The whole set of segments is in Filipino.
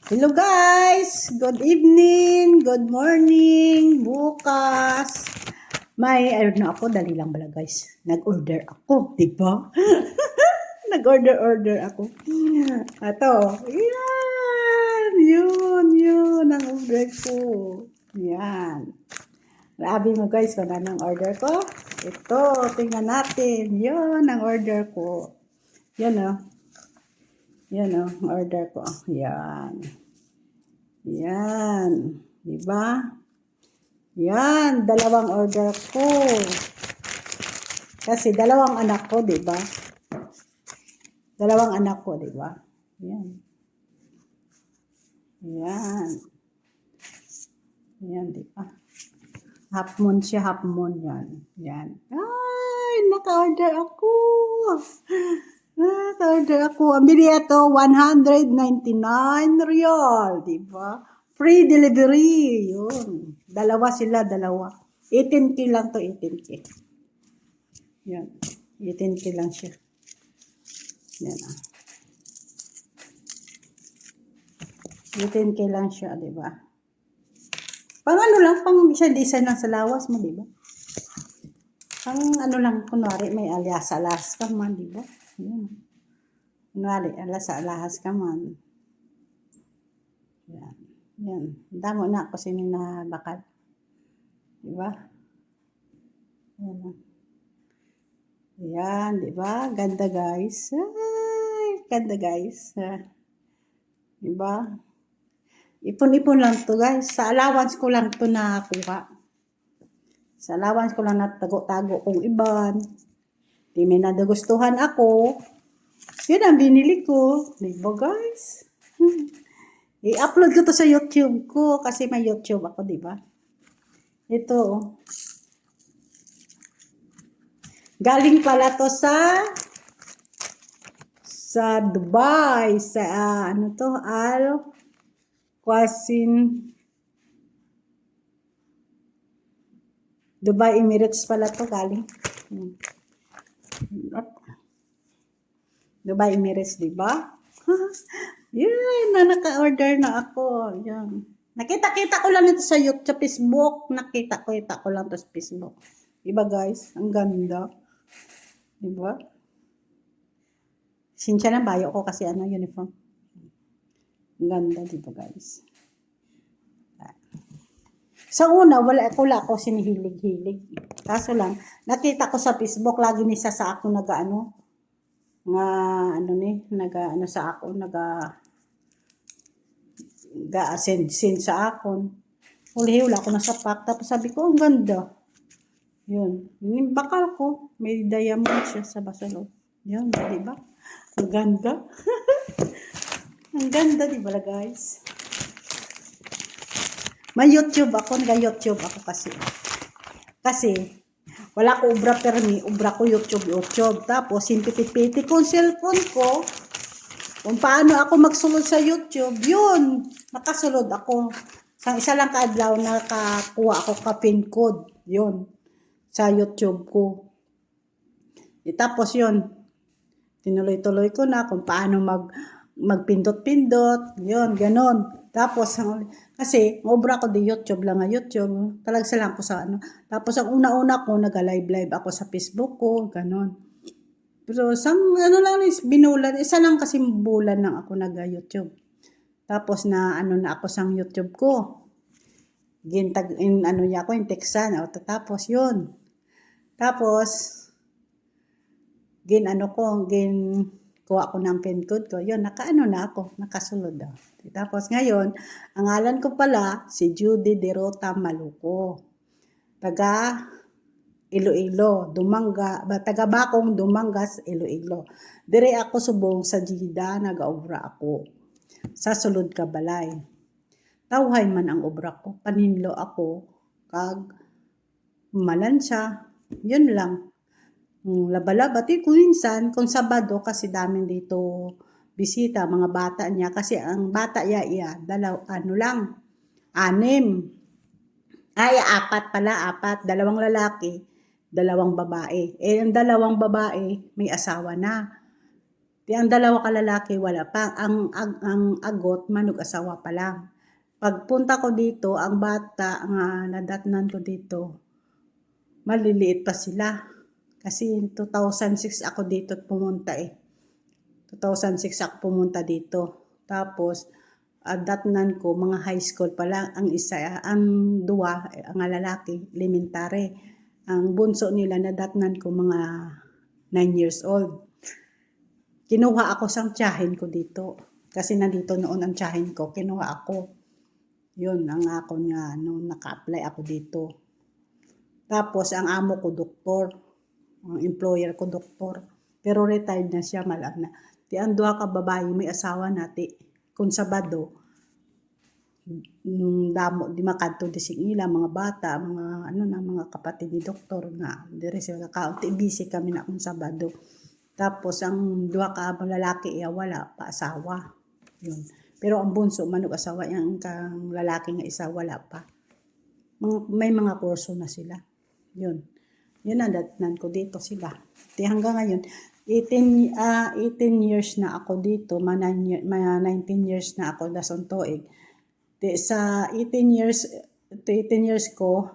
Hello guys! Good evening, good morning, bukas. May, ako, dali lang pala guys. Nag-order ako, di ba? Nag-order ako. Ato, yun, ang order ko. Yan. Sabi mo guys, kung anong order ko? Ito, tingnan natin. Yun, ang order ko. Yan o. Yan o, order ko. Yan. Yan. Diba? Yan, dalawang order ko. Kasi dalawang anak ko, diba? Dalawang anak ko, diba? Yan. Yan. Yan, diba? Half moon siya, half moon yan. Yan. Ay, naka-order ako. Naka-order ako. Ang bili ito, 199 real, diba? Free delivery. Yun. Dalawa sila, dalawa. 18K lang to, 18K. Yan. 18K lang siya. Yan ah. 18K lang siya, diba? Pang ano lang, pang isa-isa lang sa lawas mo, diba? Pang ano lang, kunwari, may alas-alas ka man, diba? Yan. Kunwari, alas-alas ka man. Yan. Yan. Damo na ako sininabakat. Diba? Yan. Yan, diba? Ganda guys. Ay, ganda guys. Diba? Ipon-ipon lang to guys. Sa allowance ko lang to nakuha. Sa allowance ko lang natago-tago kong iban. Di may nadagustuhan ako. Yun ang binili ko. Diba guys? I-upload ko to sa YouTube ko. Kasi may YouTube ako, diba? Ito. Galing pala to sa Dubai. Sa ano to? Qasim Dubai Emirates pala to galing. Dubai Emirates, di ba? Yan, naka-order na ako. Yan. Nakita-kita ko lang ito sa YouTube, sa Facebook. Nakita ko lang ito sa Facebook. Diba guys? Ang ganda. Diba? Sinsya na bayo ko kasi uniform. Ang ganda, diba guys? Sa una, wala ako sinihilig-hilig. Kaso lang, nakita ko sa Facebook, lagi nisa sa ako send sa akon. Huli-hula ako na sa pack. Tapos sabi ko, ang ganda. Yun. Yung bakal ko, may diamond siya sa basalo. Yun, di ba? Ang ganda. Ang ganda, di ba guys? May YouTube ako, nag-YouTube ako kasi. Kasi, wala ko ubra permi, ubra ko YouTube. Tapos, simpiti-piti ko cellphone ko. Kung paano ako magsulod sa YouTube, yun, nakasulod ako. Sa isa lang kaadlaw, nakakuha ako ka-pin code. Yun, sa YouTube ko. Tapos yun, tinuloy-tuloy ko na kung paano magpindot-pindot. Yun, ganon. Tapos, kasi, obra ko di YouTube lang nga YouTube. Talagsa lang ko sa Tapos, ang una-una ko, nag-live ako sa Facebook ko, ganon. Pero, lang is binulan. Isa lang kasi bulan lang ako nag-YouTube. Tapos, na ako sa YouTube ko. Gintag, niya ako, yung Texan. Tapos, yun. Tapos, kuha ko ng pin code ko. Yun, na ako, nakasulod daw. Tapos ngayon, ang ngalan ko pala, si Judy Derota Maluco. Taga Iloilo, taga Bakong, Dumangas, Iloilo. Dire ako subong sa Jida, nag-obra ako. Sa Sulod Kabalay. Tawhay man ang obra ko. Paninlo ako, kag malansya. Yun lang. Laba-laba. Kung minsan, kung Sabado, kasi daming dito bisita, mga bata niya. Kasi ang bata niya, anim. Ay, apat. 2 lalaki, 2 babae. Ang 2 babae, may asawa na. Di ang dalawa ka lalaki, wala pa. Ang agot, manug-asawa pa lang. Pagpunta ko dito, ang bata nga nadatnan ko dito, maliliit pa sila. Kasi 2006 ako dito pumunta eh. 2006 ako pumunta dito. Tapos, datnan ko, mga high school pa lang. Ang isa, ang duwa, ang lalaki, elementary. Ang bunso nila, nadatnan ko mga 9 years old. Kinuha ako sa tiyahin ko dito. Kasi nandito noon ang tiyahin ko. Kinuha ako. Yun, ang ako nga, nung naka-apply ako dito. Tapos, ang amo ko, doktor. Ang employer ko, doktor. Pero retired na siya, malam na. Di ang duha ka babae, may asawa nati. Kung Sabado, damo, di makadto di sing ila, mga bata, mga ano na, mga kapatid ni doktor nga. Dire sila kaunti, busy kami na kung Sabado. Tapos, ang duha ka lalaki, wala pa asawa. Yun. Pero ang bunso, manug-asawa, yung kang lalaki nga isa, wala pa. May mga kurso na sila. Yun. Yun ang datnan ko dito sila. Di hanggang ngayon, 18 years na ako dito, 19 years na ako dason tuig. Di sa 18 years ko,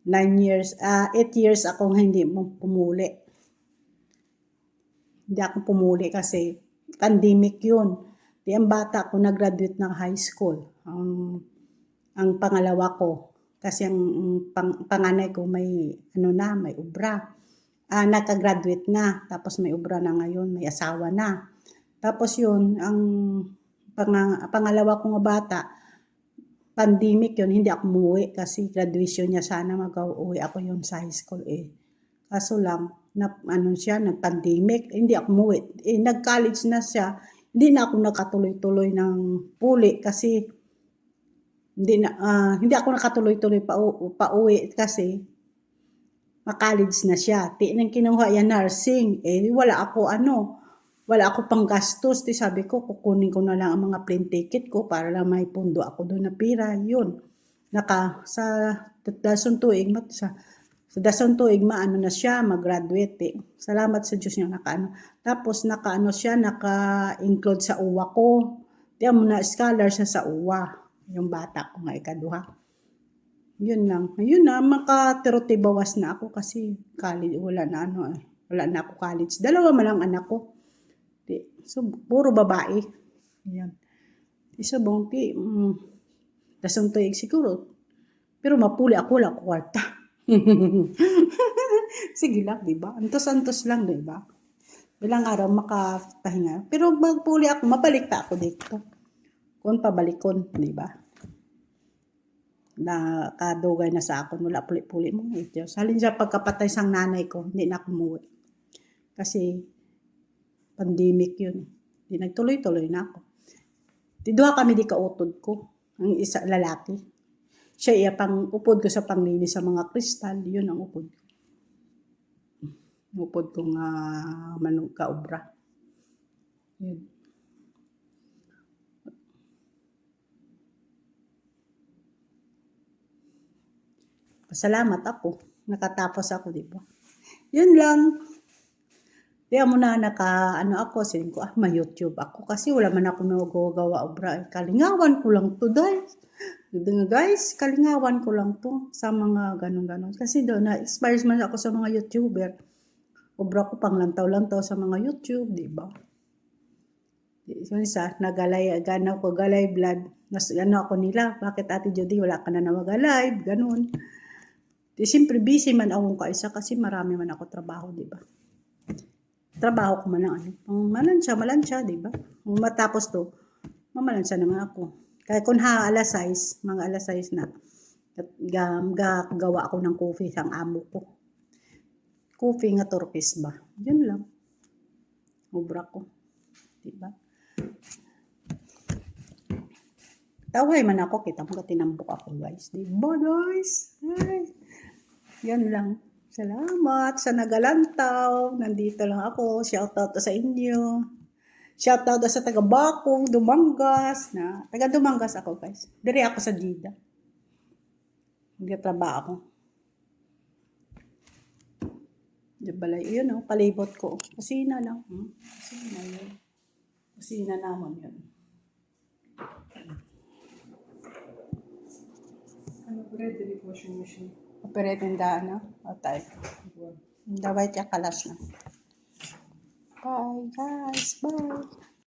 8 years akong hindi pumuli. Hindi ako pumuli kasi pandemic yun. Di ang bata ko nag-graduate ng high school. Ang pangalawa ko. Kasi ang panganay ko may may ubra. Naka-graduate na. Tapos may ubra na ngayon. May asawa na. Tapos yun, ang pangalawa kong bata, pandemic yun, hindi ako umuwi kasi graduation niya sana mag-uwi ako yun sa high school eh. Kaso lang, nag-pandemic, hindi ako umuwi. Nag-college na siya, hindi na ako nakatuloy-tuloy ng puli kasi hindi ako nakatuloy-tuloy pa-uwi kasi ma-college na siya. Nang kinuha yan nursing, wala ako pang gastos. Sabi ko, kukunin ko na lang ang mga plane ticket ko para lang may pundo ako doon na pira. Yun. Sa dason tuig, sa dason tuig, na siya, mag-graduate. Salamat sa Diyos niya, Tapos, naka-include sa uwa ko. Diyan mo na, scholar siya sa uwa. Yung bata ko nga, ikaduha. Yun lang. Yun na, maka-30 bawas na ako kasi college, wala na ako college. Dalawa man lang anak ko. So, puro babae. Yan. Isubong, dason tuig siguro. Pero mapuli ako lang kwarta. Sige lang, di ba? Antos-antos lang, di ba? Ilang araw makapahinga. Pero magpuli ako, mabalik pa ako dito. Kung pabalikon, di ba? Na kadugay na sa akon, wala puli-puli mo. Diyos. Halin sa pagkapatay sang nanay ko, hindi na ako umuwi. Kasi, pandemic yun. Di nagtuloy-tuloy na ako. Duha kami di kautod ko. Ang isa lalaki. Siya pang upod ko sa panglinis sa mga kristal. Yun ang upod ko. Upod ko nga manong kaobra. Yun. Pasalamat ako. Nakatapos ako, di ba? Yun lang. Di mo na ako, sabihin ko, may YouTube ako. Kasi wala man ako nagagawa obra. Kalingawan ko lang to, guys. Kalingawan ko lang to sa mga ganun-ganun. Kasi doon, na-expire man ako sa mga YouTuber. Obra ko pang lantaw-lantaw sa mga YouTube, di ba? Isa, ganaw ko, galay blood. Ako nila, bakit Ate Judy, wala ka na mag-live, ganun. Di, siyempre, busy man ako kaisa kasi marami man ako trabaho, di ba? Trabaho ko man lang, malansya, di ba? Kung matapos to, mamalansya naman ako. Kaya kung alas 6, mga alas 6 na, gawa ako ng coffee sa amo ko. Coffee nga turkis ba? Yun lang. Ubra ko. Di ba? Taway man ako, kita mo tinambok ako, guys. Di ba, guys? Ay, yan lang. Salamat sa nagalantaw. Nandito lang ako. Shoutout sa inyo. Shoutout sa taga Bacong, Dumangas. Taga Dumangas ako, guys. Diri ako sa Dida. Nagtatrabaho ako. Di balay, yun o, palibot ko. Kusina lang. Kusina yun. Kusina naman yun. Ano pwede di washing machine? Operating da, ano? O tayo. Daway tiya kalas na. Bye guys, bye.